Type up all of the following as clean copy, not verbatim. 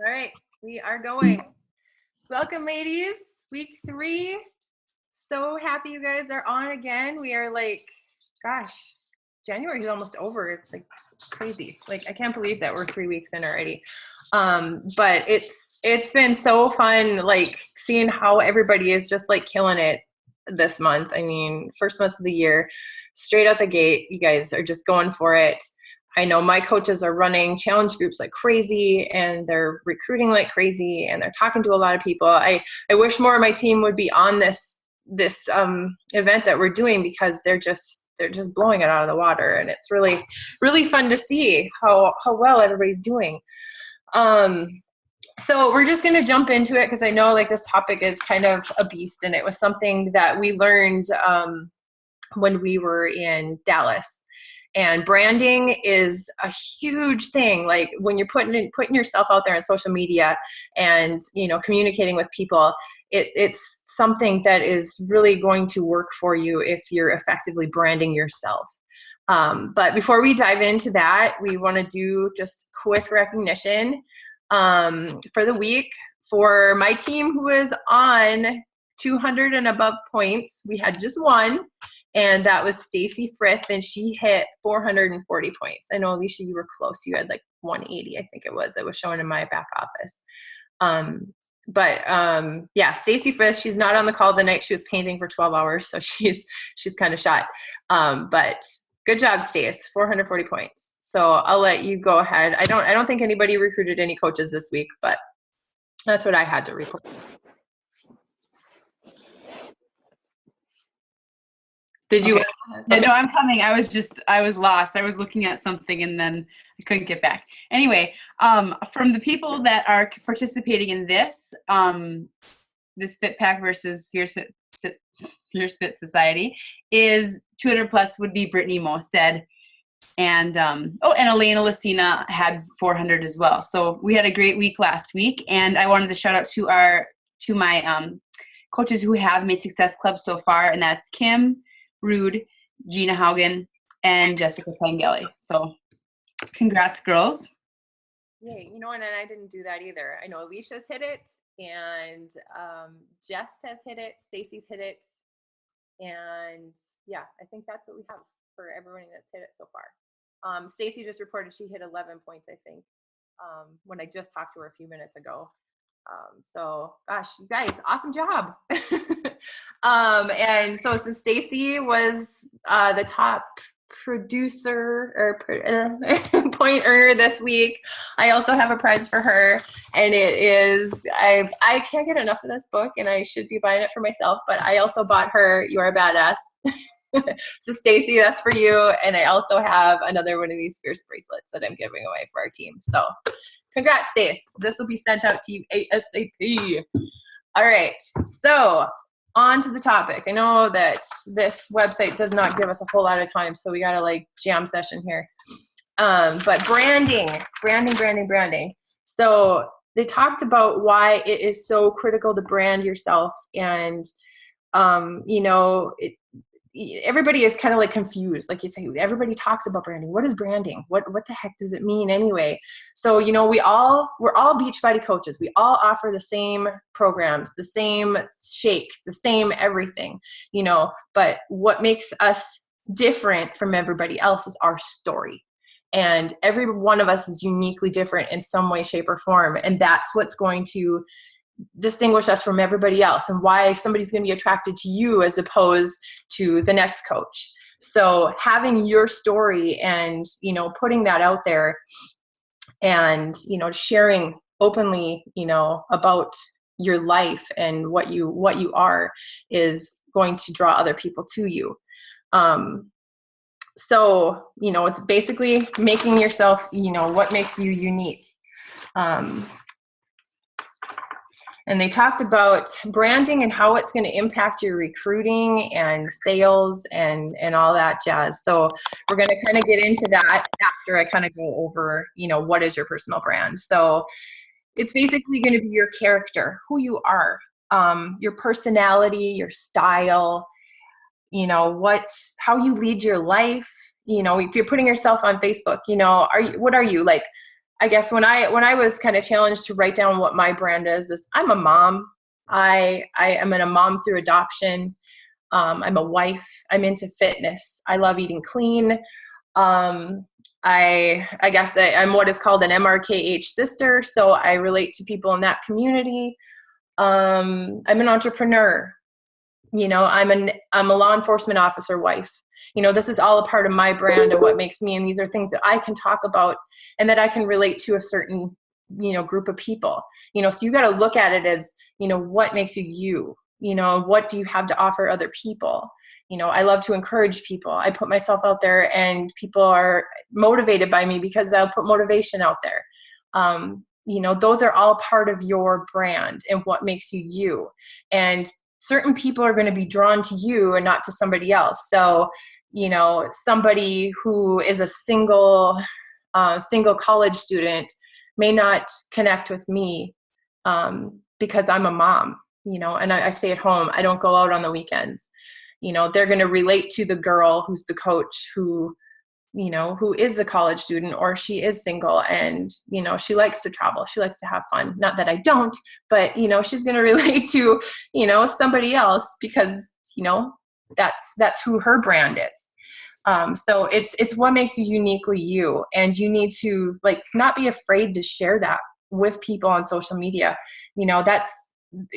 All right, we are going. Welcome, ladies. Week 3. So happy you guys are on again. We are like, gosh, January is almost over. It's like crazy. Like I can't believe that we're 3 weeks in already. But it's been so fun, like seeing how everybody is just like killing it this month. I mean, first month of the year, straight out the gate, you guys are just going for it. I know my coaches are running challenge groups like crazy, and they're recruiting like crazy, and they're talking to a lot of people. I wish more of my team would be on this event that we're doing, because they're just blowing it out of the water, and it's really fun to see how well everybody's doing. So we're just going to jump into it, because I know like this topic is kind of a beast, and it was something that we learned when we were in Dallas. And branding is a huge thing. Like when you're putting yourself out there on social media and, you know, communicating with people, it's something that is really going to work for you if you're effectively branding yourself. But before we dive into that, we want to do just quick recognition for the week. For my team who is on 200 and above points, we had just one. And that was Stacy Frith, and she hit 440 points. I know, Alicia, you were close. You had like 180, I think it was. It was showing in my back office. Yeah, Stacy Frith, she's not on the call tonight. She was painting for 12 hours, so she's kind of shot. But good job, Stace, 440 points. So I'll let you go ahead. I don't think anybody recruited any coaches this week, but that's what I had to report. Did you? Okay. Yeah, no, I'm coming. I was lost. I was looking at something and then I couldn't get back. Anyway, from the people that are participating in this, this FitPack versus Fierce Fit Society is 200 plus would be Brittany Mosted. And, and Elena Lucina had 400 as well. So we had a great week last week, and I wanted to shout out to my coaches who have made Success Club so far, and that's Kim Rude, Gina Haugen, and Jessica Pangeli. So congrats, girls. Yay. You know, and I didn't do that either. I know Alicia's hit it, and Jess has hit it, Stacy's hit it, and yeah, I think that's what we have for everyone that's hit it so far. Stacy just reported she hit 11 points, I think, when I just talked to her a few minutes ago. So gosh, you guys, awesome job. And so since Stacy was the top producer or point earner this week, I also have a prize for her, and it is, I can't get enough of this book, and I should be buying it for myself, but I also bought her You're a Badass. So Stacy, that's for you, and I also have another one of these Fierce bracelets that I'm giving away for our team. So congrats, Stace. This will be sent out to you ASAP. All right, so on to the topic. I know that this website does not give us a whole lot of time, so we got a like jam session here. But branding. So they talked about why it is so critical to brand yourself, and you know, everybody is kind of like confused. Like you say, everybody talks about branding. What is branding? What the heck does it mean anyway? So, you know, we're all Beachbody coaches. We all offer the same programs, the same shakes, the same everything, you know, but what makes us different from everybody else is our story. And every one of us is uniquely different in some way, shape, or form. And that's what's going to distinguish us from everybody else, and why somebody's going to be attracted to you as opposed to the next coach. So having your story and, you know, putting that out there, and, you know, sharing openly, you know, about your life and what you are, is going to draw other people to you. So, you know, it's basically making yourself, you know, what makes you unique. And they talked about branding and how it's going to impact your recruiting and sales and all that jazz. So we're going to kind of get into that after I kind of go over, you know, what is your personal brand. So it's basically going to be your character, who you are, your personality, your style, you know, how you lead your life. You know, if you're putting yourself on Facebook, you know, what are you like? I guess when I was kind of challenged to write down what my brand is I'm a mom. I am a mom through adoption. I'm a wife. I'm into fitness. I love eating clean. Um, I guess I'm what is called an MRKH sister, so I relate to people in that community. I'm an entrepreneur. I'm a law enforcement officer wife. This is all a part of my brand and what makes me, and these are things that I can talk about and that I can relate to a certain, group of people. So you got to look at it as, what makes you you, what do you have to offer other people? I love to encourage people. I put myself out there and people are motivated by me because I'll put motivation out there. Those are all part of your brand and what makes you you. And certain people are going to be drawn to you and not to somebody else. So, somebody who is a single college student may not connect with me because I'm a mom, and I stay at home. I don't go out on the weekends. They're going to relate to the girl who's the coach who is a college student, or she is single and, she likes to travel. She likes to have fun. Not that I don't, but, she's going to relate to, somebody else because, that's who her brand is. So it's what makes you uniquely you, and you need to not be afraid to share that with people on social media.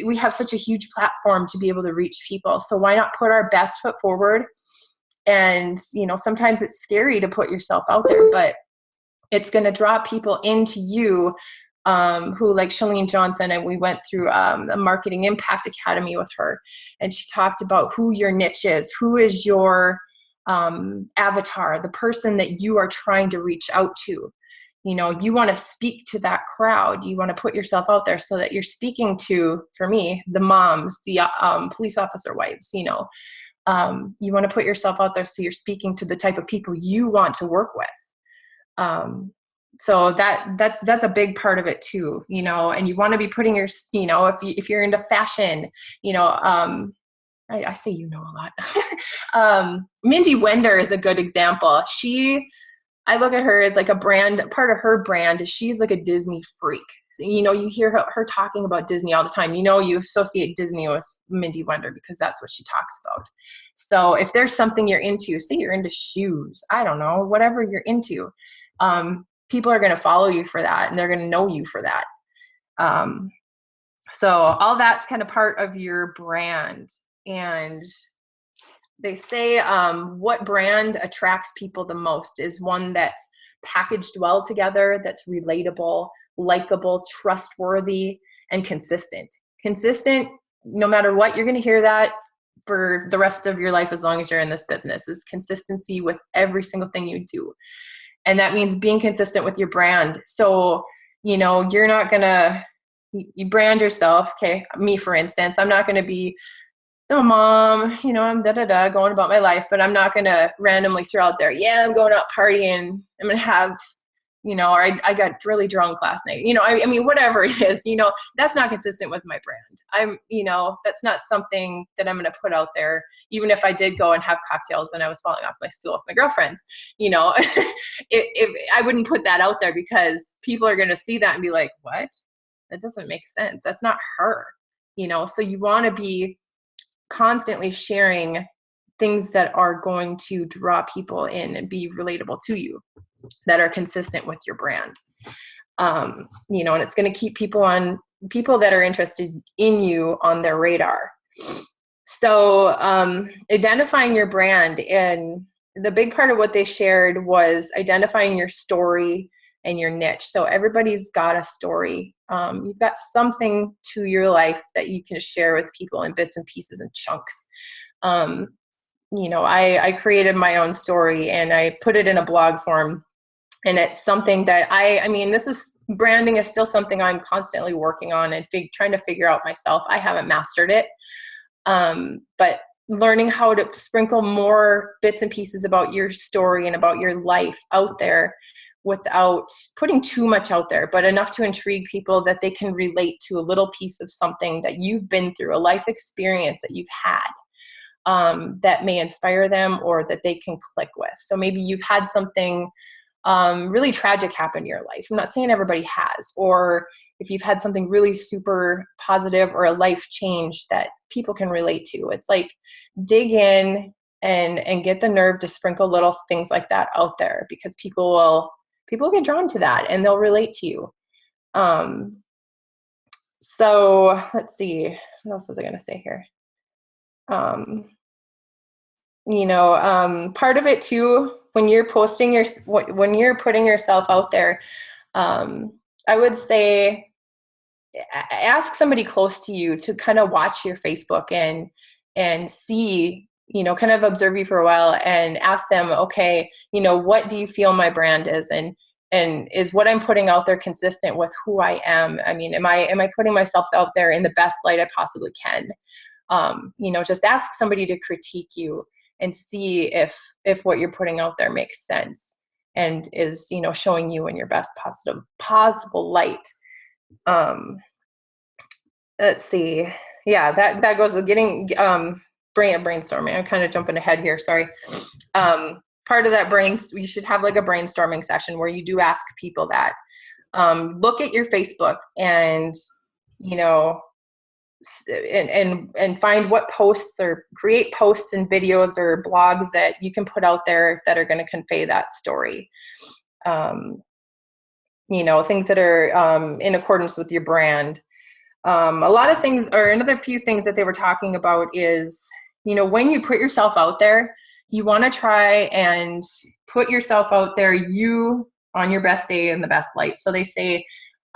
We have such a huge platform to be able to reach people. So why not put our best foot forward? And, sometimes it's scary to put yourself out there, but it's going to draw people into you, who like Shalene Johnson, and we went through a Marketing Impact Academy with her. And she talked about who your niche is, who is your avatar, the person that you are trying to reach out to. You want to speak to that crowd. You want to put yourself out there so that you're speaking to, for me, the moms, the police officer wives, you want to put yourself out there so you're speaking to the type of people you want to work with. So that's a big part of it too, and you want to be putting your, if you're into fashion, I say, a lot. Mindy Wender is a good example. I look at her as like a brand, part of her brand is she's like a Disney freak. So, you hear her talking about Disney all the time. You associate Disney with Mindy Wender because that's what she talks about. So if there's something you're into, say you're into shoes, I don't know, whatever you're into, people are going to follow you for that, and they're going to know you for that. So all that's kind of part of your brand. And they say what brand attracts people the most is one that's packaged well together, that's relatable, likable, trustworthy, and consistent. Consistent, no matter what, you're going to hear that for the rest of your life as long as you're in this business, is consistency with every single thing you do. And that means being consistent with your brand. So, you're not going to, you brand yourself. Okay. Me, for instance, I'm not going to be, oh, mom, I'm going about my life, but I'm not going to randomly throw out there, yeah, I'm going out partying. I'm going to have, or I got really drunk last night. I mean, whatever it is, that's not consistent with my brand. That's not something that I'm going to put out there. Even if I did go and have cocktails and I was falling off my stool with my girlfriends, I wouldn't put that out there because people are going to see that and be like, what? That doesn't make sense. That's not her, so you want to be constantly sharing things that are going to draw people in and be relatable to you, that are consistent with your brand. And it's going to keep people that are interested in you on their radar. So identifying your brand, and the big part of what they shared was identifying your story and your niche. So everybody's got a story. You've got something to your life that you can share with people in bits and pieces and chunks. I created my own story and I put it in a blog form, and it's something that branding is still something I'm constantly working on and trying to figure out myself. I haven't mastered it. But learning how to sprinkle more bits and pieces about your story and about your life out there without putting too much out there, but enough to intrigue people that they can relate to a little piece of something that you've been through, a life experience that you've had, that may inspire them or that they can click with. So maybe you've had something really tragic happen in your life. I'm not saying everybody has, or if you've had something really super positive or a life change that people can relate to. It's like dig in and get the nerve to sprinkle little things like that out there, because people get drawn to that and they'll relate to you. So let's see, what else was I going to say here? Part of it too, when you're when you're putting yourself out there, I would say ask somebody close to you to kind of watch your Facebook and see, kind of observe you for a while and ask them, okay, what do you feel my brand is? And is what I'm putting out there consistent with who I am? I mean, am I putting myself out there in the best light I possibly can? Just ask somebody to critique you and see if what you're putting out there makes sense and is, showing you in your best possible light. Let's see. Yeah, that goes with getting brainstorming. I'm kind of jumping ahead here. Sorry. Part of that you should have like a brainstorming session where you do ask people that. Look at your Facebook and, and find what posts, or create posts and videos or blogs that you can put out there that are going to convey that story. Things that are in accordance with your brand. A lot of things, or another few things that they were talking about is, when you put yourself out there, you want to try and put yourself out there, you on your best day in the best light. So they say,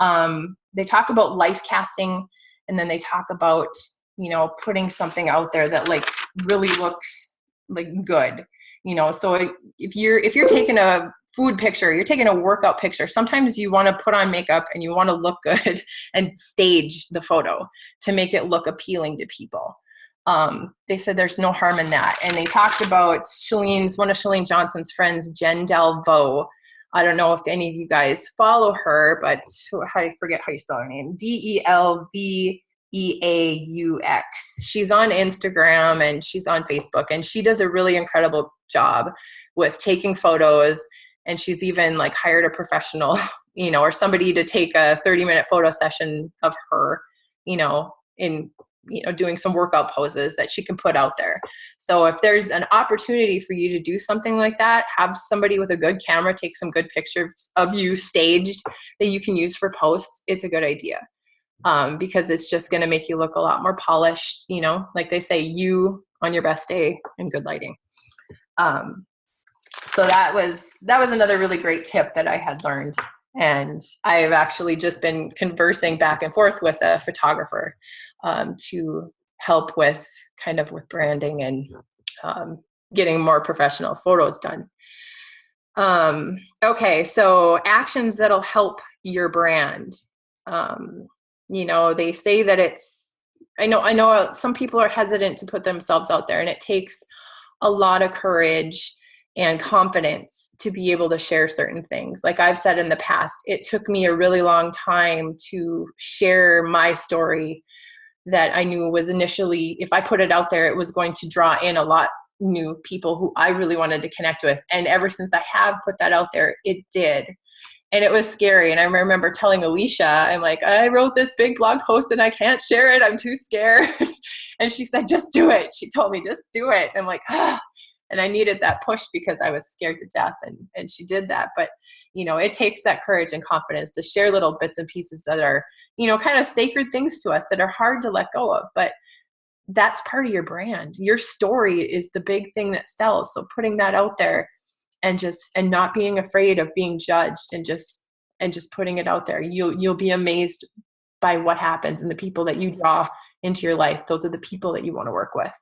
they talk about life casting, and then they talk about, putting something out there that like really looks like good, so if you're taking a food picture, you're taking a workout picture, sometimes you want to put on makeup and you want to look good and stage the photo to make it look appealing to people. They said there's no harm in that. And they talked about one of Chalene Johnson's friends, Jen Delvaux. I don't know if any of you guys follow her, but I forget how you spell her name. Delveaux. She's on Instagram and she's on Facebook, and she does a really incredible job with taking photos. And she's even like hired a professional, or somebody to take a 30-minute photo session of her, in doing some workout poses that she can put out there. So if there's an opportunity for you to do something like that, have somebody with a good camera take some good pictures of you staged that you can use for posts. It's a good idea, because it's just going to make you look a lot more polished, like they say, you on your best day in good lighting. So that was another really great tip that I had learned. And I've actually just been conversing back and forth with a photographer to help with branding and getting more professional photos done. Okay, so actions that'll help your brand. They say that I know some people are hesitant to put themselves out there, and it takes a lot of courage and confidence to be able to share certain things. Like I've said in the past, it took me a really long time to share my story that I knew was initially, if I put it out there, it was going to draw in a lot new people who I really wanted to connect with. And ever since I have put that out there, it did. And it was scary. And I remember telling Alicia, I'm like, I wrote this big blog post and I can't share it. I'm too scared. And she said, just do it. She told me, just do it. And I'm like, ah. And I needed that push because I was scared to death. And she did that. But, it takes that courage and confidence to share little bits and pieces that are, kind of sacred things to us that are hard to let go of. But that's part of your brand. Your story is the big thing that sells. So putting that out there and not being afraid of being judged and just putting it out there, you'll be amazed by what happens and the people that you draw into your life. Those are the people that you want to work with.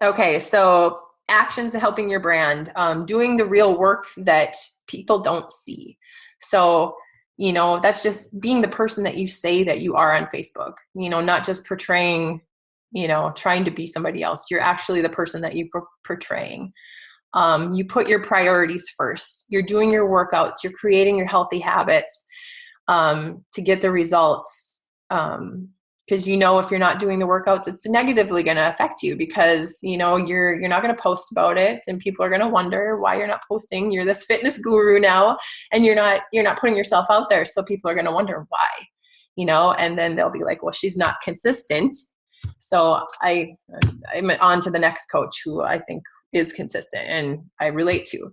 Okay, so actions to helping your brand, doing the real work that people don't see. So, that's just being the person that you say that you are on Facebook, not just portraying, trying to be somebody else. You're actually the person that you're portraying. You put your priorities first. You're doing your workouts. You're creating your healthy habits to get the results. Because if you're not doing the workouts, it's negatively going to affect you, because you're not going to post about it, and people are going to wonder why you're not posting. You're this fitness guru now, and you're not putting yourself out there, so people are going to wonder why, and then they'll be like, well, she's not consistent. So I'm on to the next coach who I think is consistent and I relate to.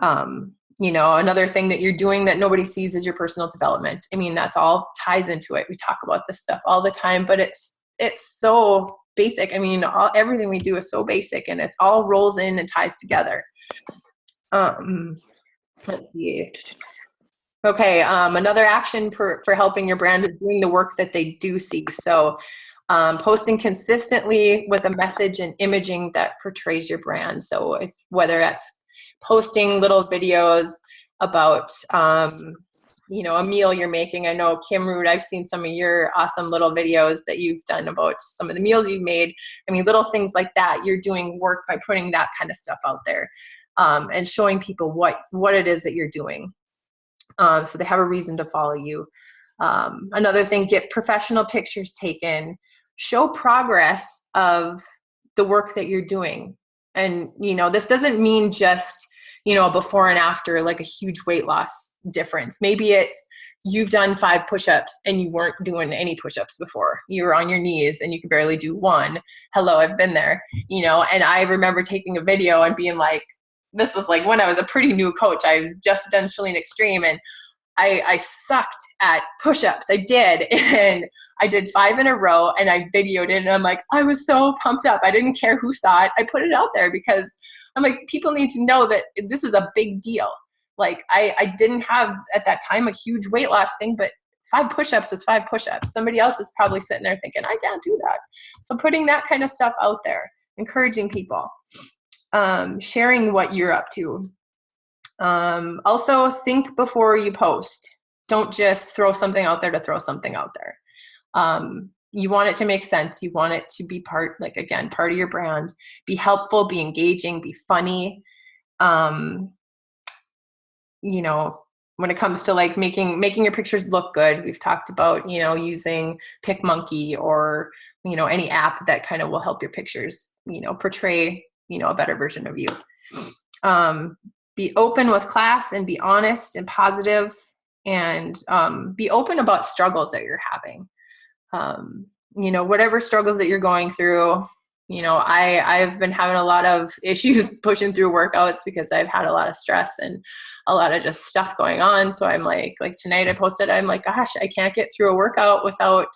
Another thing that you're doing that nobody sees is your personal development. I mean, that's all ties into it. We talk about this stuff all the time, but it's so basic. I mean, everything we do is so basic, and it's all rolls in and ties together. Let's see. Okay. Another action for helping your brand is doing the work that they do see. So, posting consistently with a message and imaging that portrays your brand. So whether that's posting little videos about, a meal you're making. I know, Kim Root, I've seen some of your awesome little videos that you've done about some of the meals you've made. I mean, little things like that. You're doing work by putting that kind of stuff out there, and showing people what it is that you're doing. So they have a reason to follow you. Another thing, get professional pictures taken. Show progress of the work that you're doing. And, this doesn't mean just, before and after, like a huge weight loss difference. Maybe it's you've done 5 push-ups and you weren't doing any push-ups before. You were on your knees and you could barely do 1. Hello, I've been there, and I remember taking a video and being like, this was like when I was a pretty new coach. I've just done Chalene Extreme, and I sucked at push-ups. I did. And I did 5 in a row, and I videoed it, and I'm like, I was so pumped up. I didn't care who saw it. I put it out there because I'm like, people need to know that this is a big deal. Like I didn't have at that time a huge weight loss thing, but 5 push-ups is 5 push-ups. Somebody else is probably sitting there thinking, I can't do that. So putting that kind of stuff out there, encouraging people, sharing what you're up to. Also, think before you post. Don't just throw something out there to throw something out there. You want it to make sense. You want it to be part of your brand. Be helpful, be engaging, be funny. When it comes to like making your pictures look good, we've talked about, using PicMonkey or, any app that kind of will help your pictures, portray, a better version of you. Be open with class and be honest and positive, and be open about struggles that you're having. Whatever struggles that you're going through, I've been having a lot of issues pushing through workouts because I've had a lot of stress and a lot of just stuff going on. So I'm like tonight I posted, I'm like, gosh, I can't get through a workout without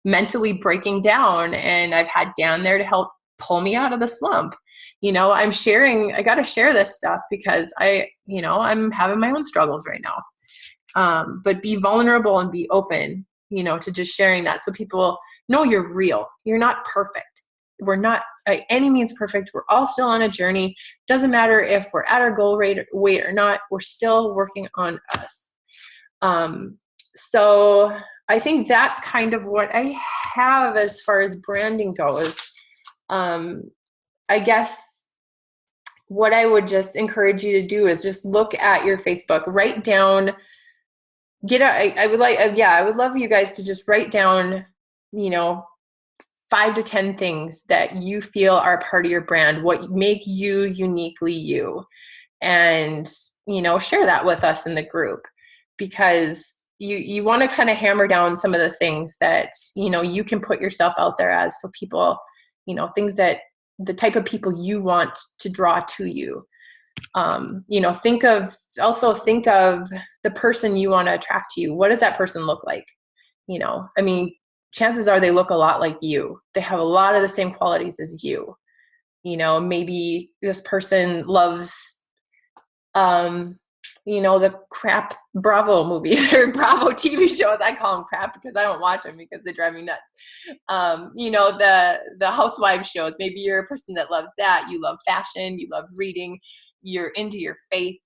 mentally breaking down. And I've had Dan there to help pull me out of the slump. I got to share this stuff because I'm having my own struggles right now. But be vulnerable and be open, to just sharing that, so people know you're real. You're not perfect. We're not by any means perfect. We're all still on a journey. Doesn't matter if we're at our goal weight or not. We're still working on us. So I think that's kind of what I have as far as branding goes. I guess what I would just encourage you to do is just look at your Facebook, write down, I would love you guys to just write down, 5 to 10 things that you feel are part of your brand, what make you uniquely you, and, share that with us in the group, because you want to kind of hammer down some of the things that, you can put yourself out there as, so people, things that the type of people you want to draw to you. Think of the person you want to attract to you. What does that person look like? Chances are they look a lot like you. They have a lot of the same qualities as you. Maybe this person loves, the crap Bravo movies or Bravo TV shows. I call them crap because I don't watch them because they drive me nuts. The housewives shows. Maybe you're a person that loves that. You love fashion. You love reading. You're into your faith.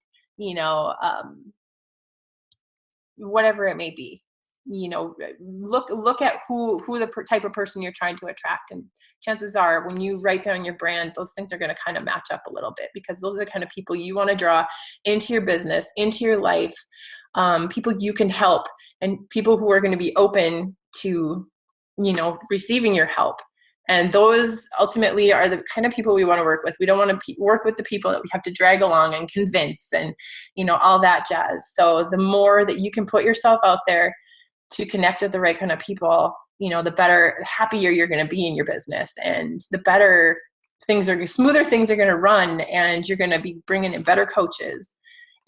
Whatever it may be. Look at who the type of person you're trying to attract, and chances are when you write down your brand, those things are going to kind of match up a little bit, because those are the kind of people you want to draw into your business, into your life, people you can help, and people who are going to be open to receiving your help. And those ultimately are the kind of people we want to work with. We don't want to work with the people that we have to drag along and convince and, all that jazz. So the more that you can put yourself out there to connect with the right kind of people, the better, the happier you're going to be in your business, and the better smoother things are going to run, and you're going to be bringing in better coaches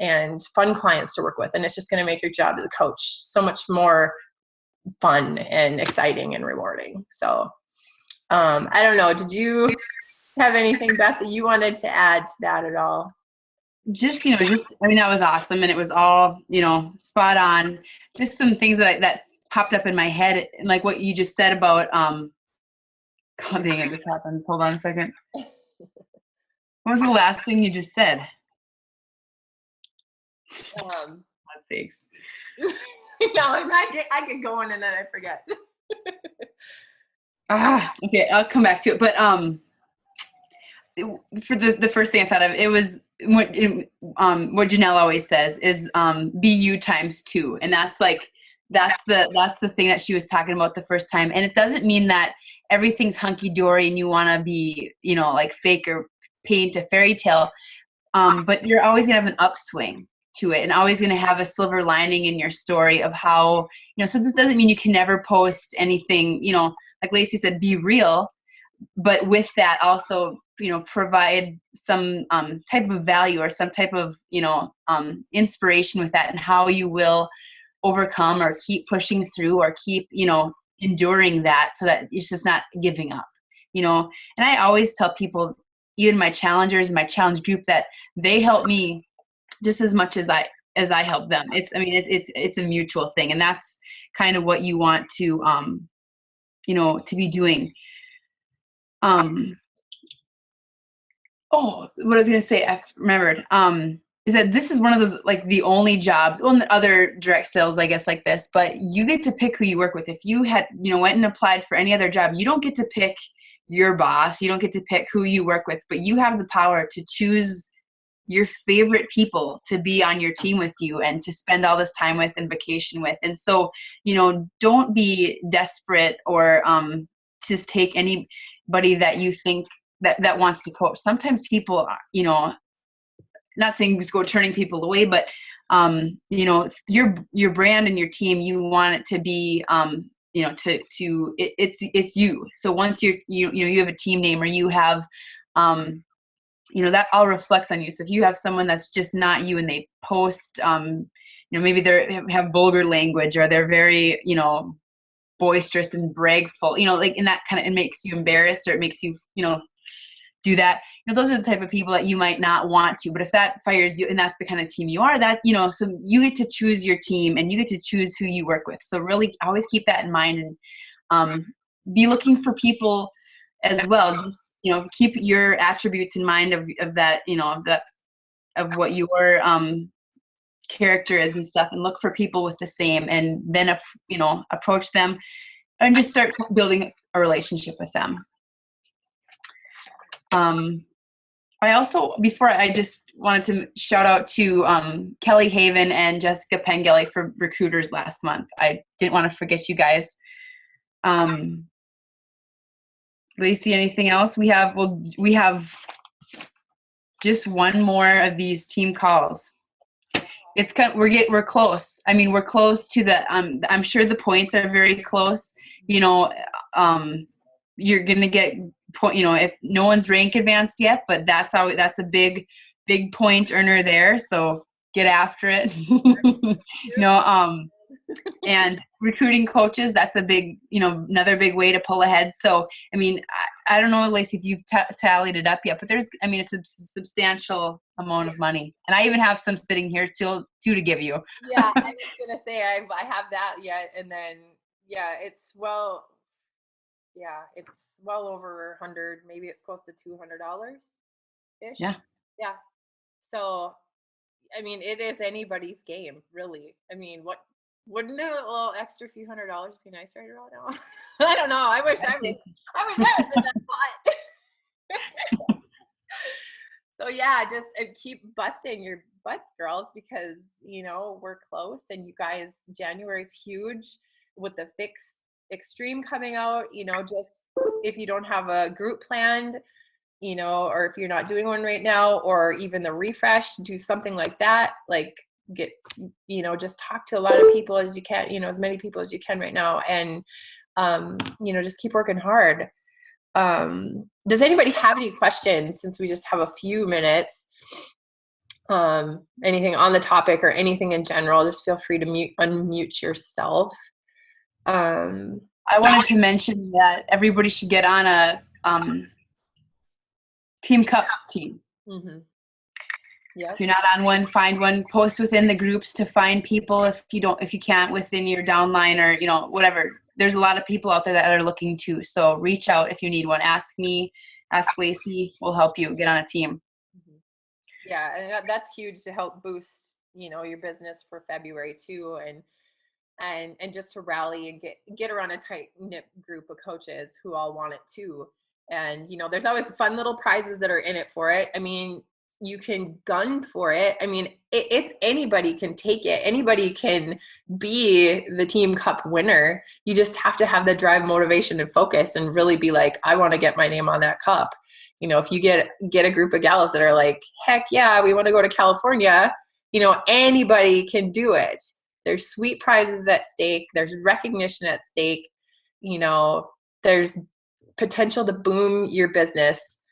and fun clients to work with. And it's just going to make your job as a coach so much more fun and exciting and rewarding. So I don't know. Did you have anything, Beth, that you wanted to add to that at all? Just, I mean, that was awesome. And it was all, spot on. Just some things that popped up in my head, and like what you just said about, God dang it, this happens. Hold on a second. What was the last thing you just said? Let's sakes. No, I get going and then I forget. Okay, I'll come back to it. But for the first thing I thought of, it was what Janelle always says is be you times 2, and that's the thing that she was talking about the first time. And it doesn't mean that everything's hunky dory and you want to be like fake or paint a fairy tale, but you're always gonna have an upswing to it, and always going to have a silver lining in your story of how, so this doesn't mean you can never post anything, like Lacey said, be real, but with that also, provide some type of value or some type of, inspiration with that, and how you will overcome or keep pushing through or keep, enduring that, so that it's just not giving up, and I always tell people, even my challengers, my challenge group, that they help me just as much as I help them. It's a mutual thing, and that's kind of what you want to to be doing. What I was gonna say, I remembered, is that this is one of those, like, the only jobs, well, and other direct sales, I guess, like this, but you get to pick who you work with. If you had, went and applied for any other job, you don't get to pick your boss, you don't get to pick who you work with, but you have the power to choose your favorite people to be on your team with you and to spend all this time with and vacation with. And so, don't be desperate or just take anybody that you think that wants to coach. Sometimes people, not saying just go turning people away, but your brand and your team, you want it to be it's you. So once you have a team name, or you have that all reflects on you. So if you have someone that's just not you, and they post, maybe they have vulgar language, or they're very, boisterous and bragful, like, and that kind of, it makes you embarrassed, or it makes you, do that. Those are the type of people that you might not want to. But if that fires you, and that's the kind of team you are, that, so you get to choose your team, and you get to choose who you work with. So really always keep that in mind, and be looking for people as well. Just, keep your attributes in mind of that, of what your character is and stuff, and look for people with the same, and then, approach them and just start building a relationship with them. I also, before, I just wanted to shout out to Kelly Haven and Jessica Pengelly for recruiters last month. I didn't want to forget you guys. Lacey, anything else? We have just one more of these team calls. It's we're close. I mean, we're close to the I'm sure the points are very close. You're gonna get point, if no one's rank advanced yet, but that's a big point earner there. So get after it. And recruiting coaches, that's a big, another big way to pull ahead. So, I mean, I don't know, Lacey, if you've tallied it up yet, but it's a substantial amount of money. And I even have some sitting here too to give you. Yeah, I was going to say, I have that yet. And then, it's well over 100, maybe it's close to $200-ish. Yeah. Yeah. So, I mean, it is anybody's game, really. I mean, wouldn't a little extra few $100s be nice right now? I don't know. I wish I was in that pot. So just keep busting your butts, girls, because we're close, and you guys, January is huge with the fix extreme coming out, you know, just if you don't have a group planned, you know, or if you're not doing one right now, or even the refresh, do something like that. Like get, you know, just talk to a lot of people as you can, you know, as many people as you can right now. And, you know, just keep working hard. Does anybody have any questions, since we just have a few minutes? Anything on the topic or anything in general, just feel free to unmute yourself. I wanted to mention that everybody should get on a Team Cup team. Mm-hmm. Yeah. If you're not on one, find one. Post within the groups to find people if you can't within your downline, or, you know, whatever. There's a lot of people out there that are looking too. So reach out if you need one. Ask me, ask Lacey. We'll help you get on a team. Mm-hmm. Yeah, and that's huge to help boost, you know, your business for February too, and just to rally and get around a tight knit group of coaches who all want it too. And, you know, there's always fun little prizes that are in it for it. I mean, you can gun for it. I mean, it's anybody can take it. Anybody can be the Team Cup winner. You just have to have the drive, motivation, and focus, and really be like, I want to get my name on that cup. You know, if you get a group of gals that are like, heck yeah, we want to go to California, you know, anybody can do it. There's sweet prizes at stake. There's recognition at stake. You know, there's potential to boom your business.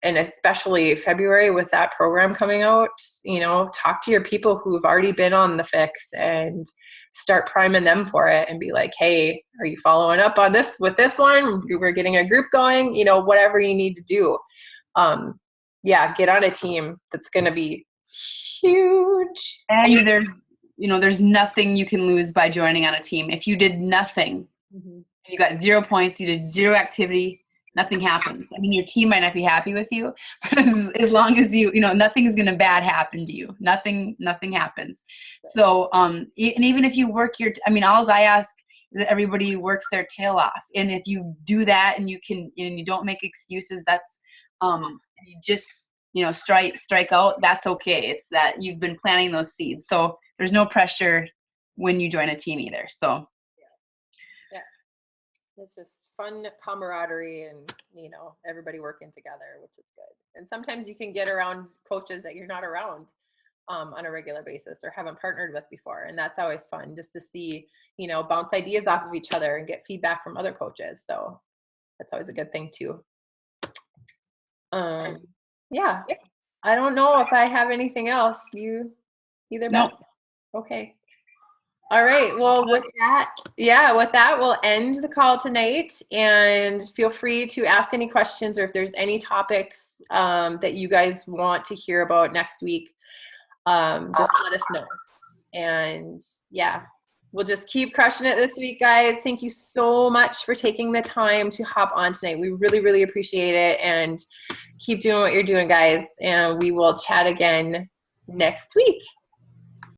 And especially February with that program coming out, you know, talk to your people who've already been on the fix and start priming them for it, and be like, hey, are you following up on this with this one? We're getting a group going, you know, whatever you need to do. Yeah, get on a team. That's going to be huge. And there's nothing you can lose by joining on a team. If you did nothing, Mm-hmm. you got 0 points, you did 0 activity, nothing happens. I mean, your team might not be happy with you, but as long as you know, nothing's going to bad happen to you. Nothing happens. So, and even if you work all I ask is that everybody works their tail off. And if you do that and you don't make excuses, that's, you just, you know, strike out, that's okay. It's that you've been planting those seeds. So there's no pressure when you join a team either. So. It's just fun camaraderie and, you know, everybody working together, which is good. And sometimes you can get around coaches that you're not around on a regular basis or haven't partnered with before. And that's always fun, just to see, you know, bounce ideas off of each other and get feedback from other coaches. So that's always a good thing too. Yeah. I don't know if I have anything else. You either? No. Okay. All right. Well, with that, we'll end the call tonight, and feel free to ask any questions, or if there's any topics that you guys want to hear about next week, just let us know. And yeah, we'll just keep crushing it this week, guys. Thank you so much for taking the time to hop on tonight. We really, really appreciate it, and keep doing what you're doing, guys. And we will chat again next week.